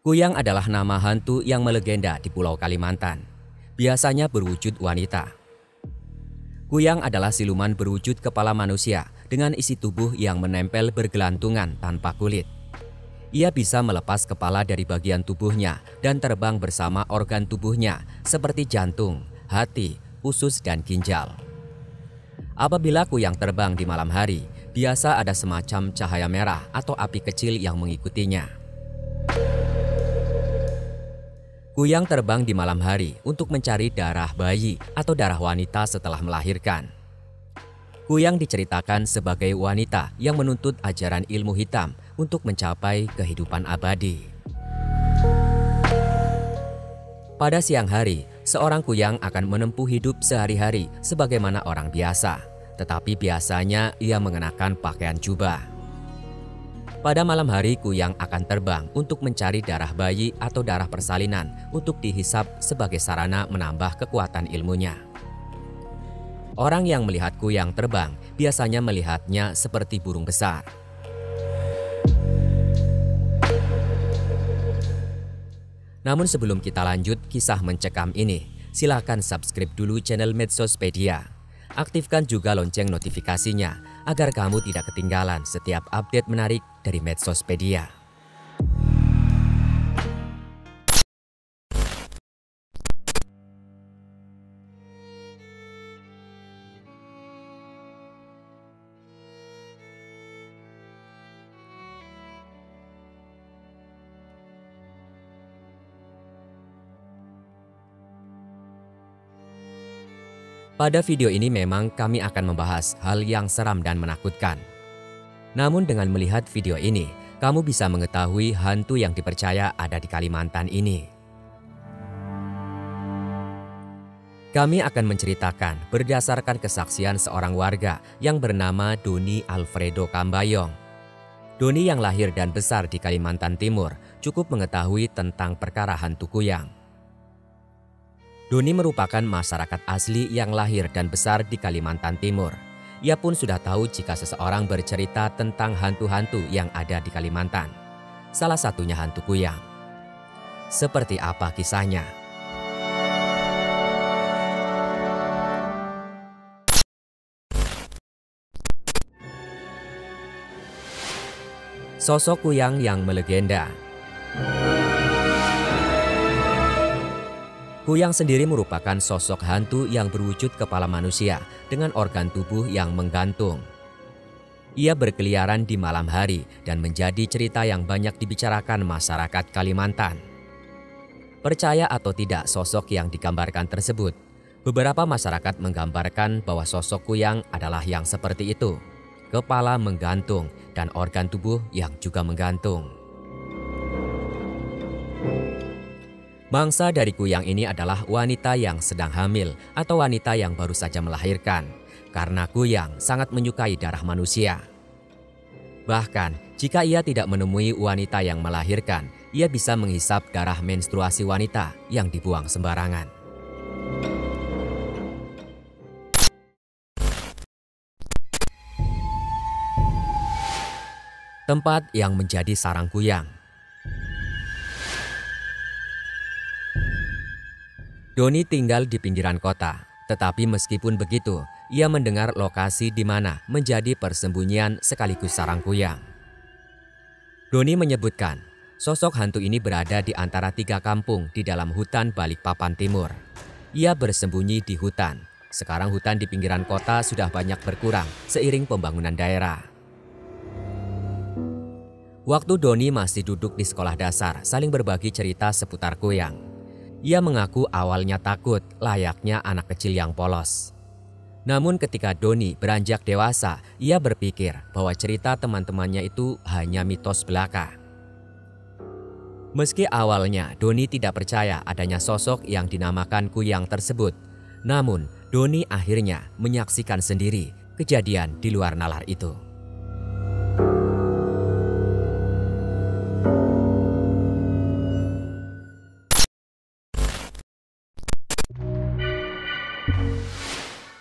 Kuyang adalah nama hantu yang melegenda di Pulau Kalimantan. Biasanya berwujud wanita. Kuyang adalah siluman berwujud kepala manusia dengan isi tubuh yang menempel bergelantungan tanpa kulit. Ia bisa melepas kepala dari bagian tubuhnya dan terbang bersama organ tubuhnya seperti jantung, hati, usus, dan ginjal. Apabila kuyang terbang di malam hari, biasa ada semacam cahaya merah atau api kecil yang mengikutinya. Kuyang terbang di malam hari untuk mencari darah bayi atau darah wanita setelah melahirkan. Kuyang diceritakan sebagai wanita yang menuntut ajaran ilmu hitam untuk mencapai kehidupan abadi. Pada siang hari, seorang kuyang akan menempuh hidup sehari-hari sebagaimana orang biasa, tetapi biasanya ia mengenakan pakaian jubah. Pada malam hari, kuyang akan terbang untuk mencari darah bayi atau darah persalinan untuk dihisap sebagai sarana menambah kekuatan ilmunya. Orang yang melihat kuyang terbang biasanya melihatnya seperti burung besar. Namun sebelum kita lanjut kisah mencekam ini, silakan subscribe dulu channel Medsospedia. Aktifkan juga lonceng notifikasinya agar kamu tidak ketinggalan setiap update menarik dari Medsospedia. Pada video ini memang kami akan membahas hal yang seram dan menakutkan. Namun dengan melihat video ini, kamu bisa mengetahui hantu yang dipercaya ada di Kalimantan ini. Kami akan menceritakan berdasarkan kesaksian seorang warga yang bernama Doni Alfredo Kambayong. Doni yang lahir dan besar di Kalimantan Timur cukup mengetahui tentang perkara hantu kuyang. Doni merupakan masyarakat asli yang lahir dan besar di Kalimantan Timur. Ia pun sudah tahu jika seseorang bercerita tentang hantu-hantu yang ada di Kalimantan. Salah satunya hantu kuyang. Seperti apa kisahnya? Sosok kuyang yang melegenda. Kuyang sendiri merupakan sosok hantu yang berwujud kepala manusia dengan organ tubuh yang menggantung. Ia berkeliaran di malam hari dan menjadi cerita yang banyak dibicarakan masyarakat Kalimantan. Percaya atau tidak sosok yang digambarkan tersebut, beberapa masyarakat menggambarkan bahwa sosok kuyang adalah yang seperti itu, kepala menggantung dan organ tubuh yang juga menggantung. Mangsa dari kuyang ini adalah wanita yang sedang hamil atau wanita yang baru saja melahirkan, karena kuyang sangat menyukai darah manusia. Bahkan, jika ia tidak menemui wanita yang melahirkan, ia bisa menghisap darah menstruasi wanita yang dibuang sembarangan. Tempat yang menjadi sarang kuyang. Doni tinggal di pinggiran kota, tetapi meskipun begitu, ia mendengar lokasi di mana menjadi persembunyian sekaligus sarang kuyang. Doni menyebutkan, sosok hantu ini berada di antara 3 kampung di dalam hutan Balikpapan Timur. Ia bersembunyi di hutan. Sekarang hutan di pinggiran kota sudah banyak berkurang seiring pembangunan daerah. Waktu Doni masih duduk di sekolah dasar, saling berbagi cerita seputar kuyang. Ia mengaku awalnya takut, layaknya anak kecil yang polos. Namun ketika Doni beranjak dewasa, ia berpikir bahwa cerita teman-temannya itu hanya mitos belaka. Meski awalnya Doni tidak percaya adanya sosok yang dinamakan kuyang tersebut, namun Doni akhirnya menyaksikan sendiri kejadian di luar nalar itu.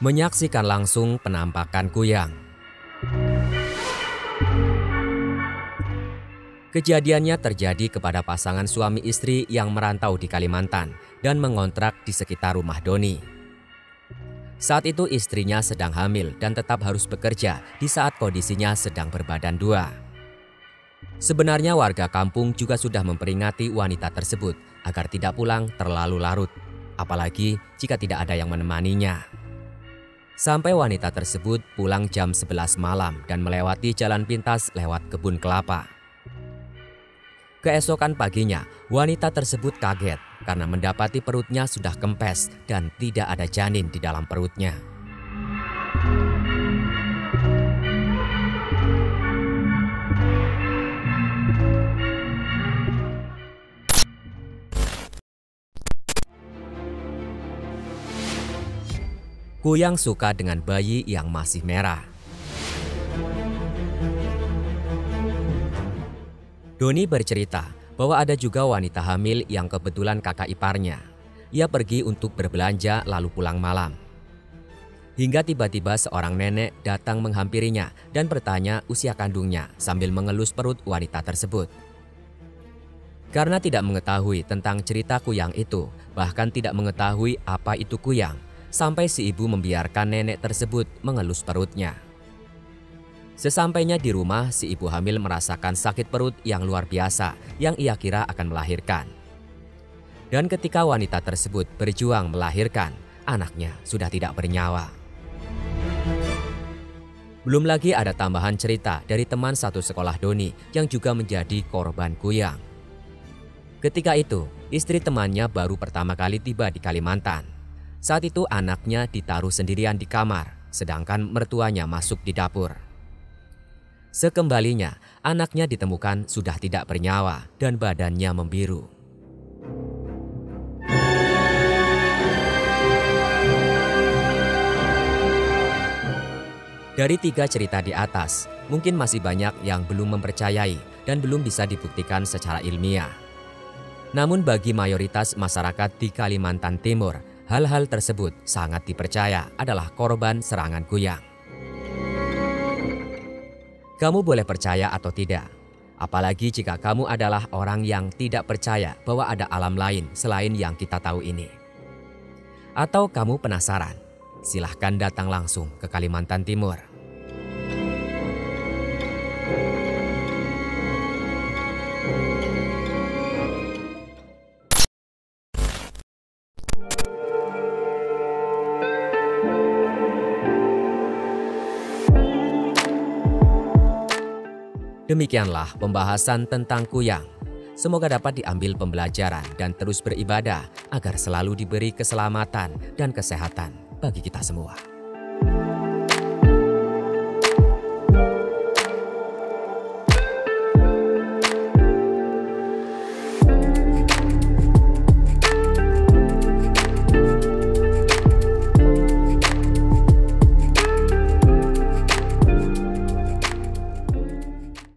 Menyaksikan langsung penampakan kuyang. Kejadiannya terjadi kepada pasangan suami istri yang merantau di Kalimantan dan mengontrak di sekitar rumah Doni. Saat itu istrinya sedang hamil dan tetap harus bekerja di saat kondisinya sedang berbadan dua. Sebenarnya warga kampung juga sudah memperingati wanita tersebut agar tidak pulang terlalu larut, apalagi jika tidak ada yang menemaninya. Sampai wanita tersebut pulang jam 11 malam dan melewati jalan pintas lewat kebun kelapa. Keesokan paginya, wanita tersebut kaget karena mendapati perutnya sudah kempes dan tidak ada janin di dalam perutnya. Kuyang suka dengan bayi yang masih merah. Doni bercerita bahwa ada juga wanita hamil yang kebetulan kakak iparnya. Ia pergi untuk berbelanja lalu pulang malam. Hingga tiba-tiba seorang nenek datang menghampirinya dan bertanya usia kandungnya sambil mengelus perut wanita tersebut. Karena tidak mengetahui tentang cerita kuyang itu, bahkan tidak mengetahui apa itu kuyang, sampai si ibu membiarkan nenek tersebut mengelus perutnya. Sesampainya di rumah, si ibu hamil merasakan sakit perut yang luar biasa yang ia kira akan melahirkan. Dan ketika wanita tersebut berjuang melahirkan, anaknya sudah tidak bernyawa. Belum lagi ada tambahan cerita dari teman satu sekolah Doni yang juga menjadi korban kuyang. Ketika itu, istri temannya baru pertama kali tiba di Kalimantan. Saat itu anaknya ditaruh sendirian di kamar, sedangkan mertuanya masuk di dapur. Sekembalinya, anaknya ditemukan sudah tidak bernyawa dan badannya membiru. Dari 3 cerita di atas, mungkin masih banyak yang belum mempercayai dan belum bisa dibuktikan secara ilmiah. Namun bagi mayoritas masyarakat di Kalimantan Timur, hal-hal tersebut sangat dipercaya adalah korban serangan kuyang. Kamu boleh percaya atau tidak, apalagi jika kamu adalah orang yang tidak percaya bahwa ada alam lain selain yang kita tahu ini. Atau kamu penasaran? Silahkan datang langsung ke Kalimantan Timur. Demikianlah pembahasan tentang kuyang. Semoga dapat diambil pembelajaran dan terus beribadah agar selalu diberi keselamatan dan kesehatan bagi kita semua.